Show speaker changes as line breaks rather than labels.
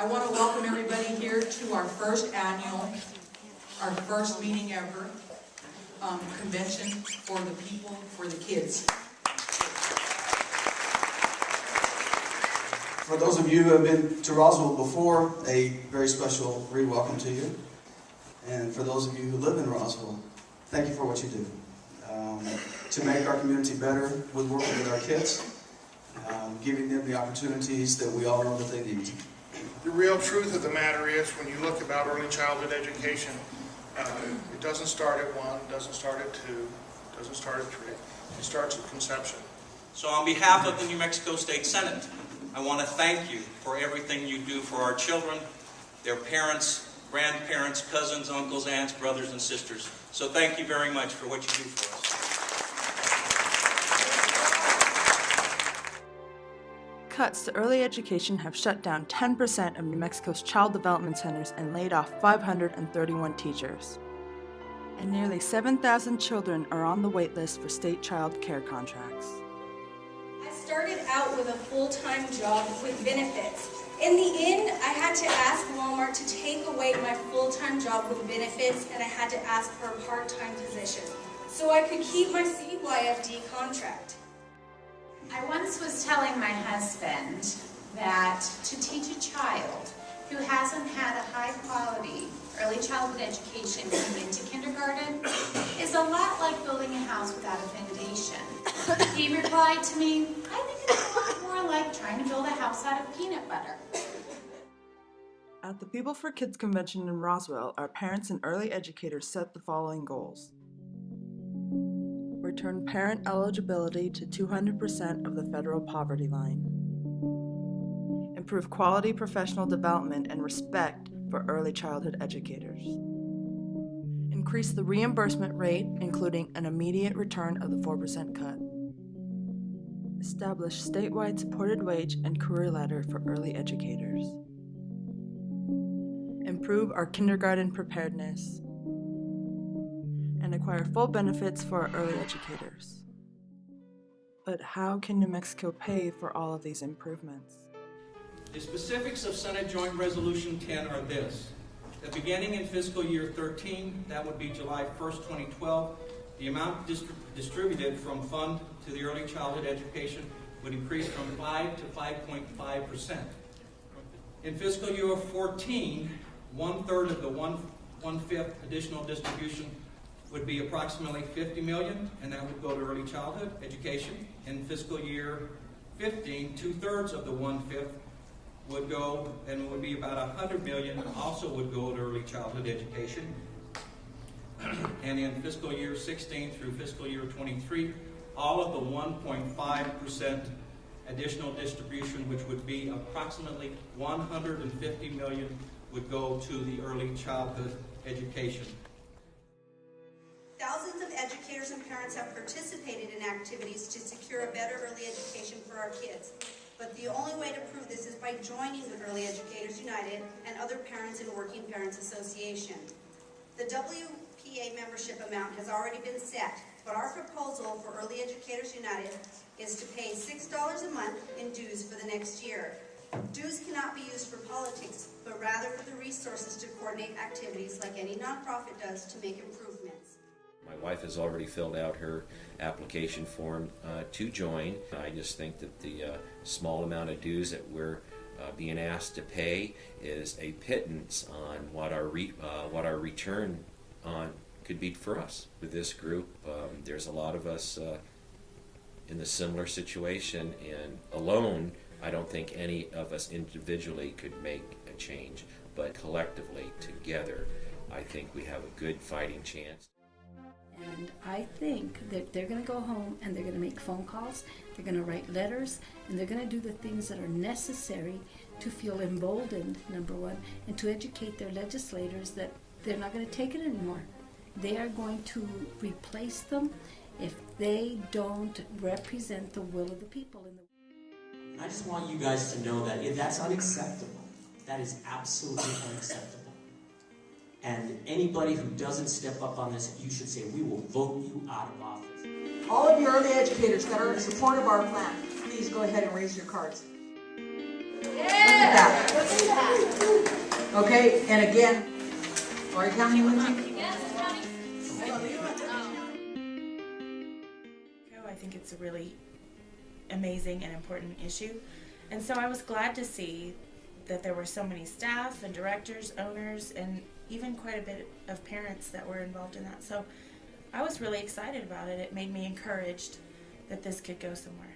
I want to welcome everybody here to our first meeting ever, convention for the people, for the kids.
For those of you who have been to Roswell before, a very special re-welcome to you. And for those of you who live in Roswell, thank you for what you do. To make our community better with working with our kids, giving them the opportunities that we all know that they need.
The real truth of the matter is, when you look about early childhood education, it doesn't start at 1, doesn't start at 2, doesn't start at 3. It starts at conception.
So on behalf of the New Mexico State Senate, I want to thank you for everything you do for our children, their parents, grandparents, cousins, uncles, aunts, brothers, and sisters. So thank you very much for what you do for us.
Cuts to early education have shut down 10% of New Mexico's child development centers and laid off 531 teachers. And nearly 7,000 children are on the wait list for state child care contracts.
I started out with a full-time job with benefits. In the end, I had to ask Walmart to take away my full-time job with benefits, and I had to ask for a part-time position so I could keep my CYFD contract.
I once was telling my husband that to teach a child who hasn't had a high-quality early childhood education coming into kindergarten is a lot like building a house without a foundation. He replied to me, I think it's a lot more like trying to build a house out of peanut butter.
At the People for Kids Convention in Roswell, our parents and early educators set the following goals. Return parent eligibility to 200% of the federal poverty line. Improve quality professional development and respect for early childhood educators. Increase the reimbursement rate, including an immediate return of the 4% cut. Establish statewide supported wage and career ladder for early educators. Improve our kindergarten preparedness. And acquire full benefits for our early educators. But how can New Mexico pay for all of these improvements?
The specifics of Senate Joint Resolution 10 are this. That beginning in fiscal year 13, that would be July 1st, 2012, the amount distributed from fund to the early childhood education would increase from 5 to 5.5%. In fiscal year 14, 1/3 of the 1/5 additional distribution would be approximately $50 million, and that would go to early childhood education. In fiscal year 15, 2/3 of the 1/5 would go, and it would be about $100 million, also would go to early childhood education. And in fiscal year 16 through fiscal year 23, all of the 1.5% additional distribution, which would be approximately $150 million, would go to the early childhood education.
Thousands of educators and parents have participated in activities to secure a better early education for our kids. But the only way to prove this is by joining the Early Educators United and other parents and Working Parents Association. The WPA membership amount has already been set, but our proposal for Early Educators United is to pay $6 a month in dues for the next year. Dues cannot be used for politics, but rather for the resources to coordinate activities like any nonprofit does to make improvements.
My wife has already filled out her application form to join. I just think that the small amount of dues that we're being asked to pay is a pittance on what our return on could be for us. With this group, there's a lot of us in a similar situation, and alone, I don't think any of us individually could make a change, but collectively, together, I think we have a good fighting chance.
And I think that they're going to go home and they're going to make phone calls, they're going to write letters, and they're going to do the things that are necessary to feel emboldened, number one, and to educate their legislators that they're not going to take it anymore. They are going to replace them if they don't represent the will of the people.
I just want you guys to know that that's unacceptable. That is absolutely unacceptable. And anybody who doesn't step up on this, you should say, we will vote you out of office.
All of you early educators that are in support of our plan, please go ahead and raise your cards.
Yeah! Look at that.
Okay, and again, are you counting with me?
I think it's a really amazing and important issue. And so I was glad to see that there were so many staff and directors, owners, and even quite a bit of parents that were involved in that. So I was really excited about it. It made me encouraged that this could go somewhere.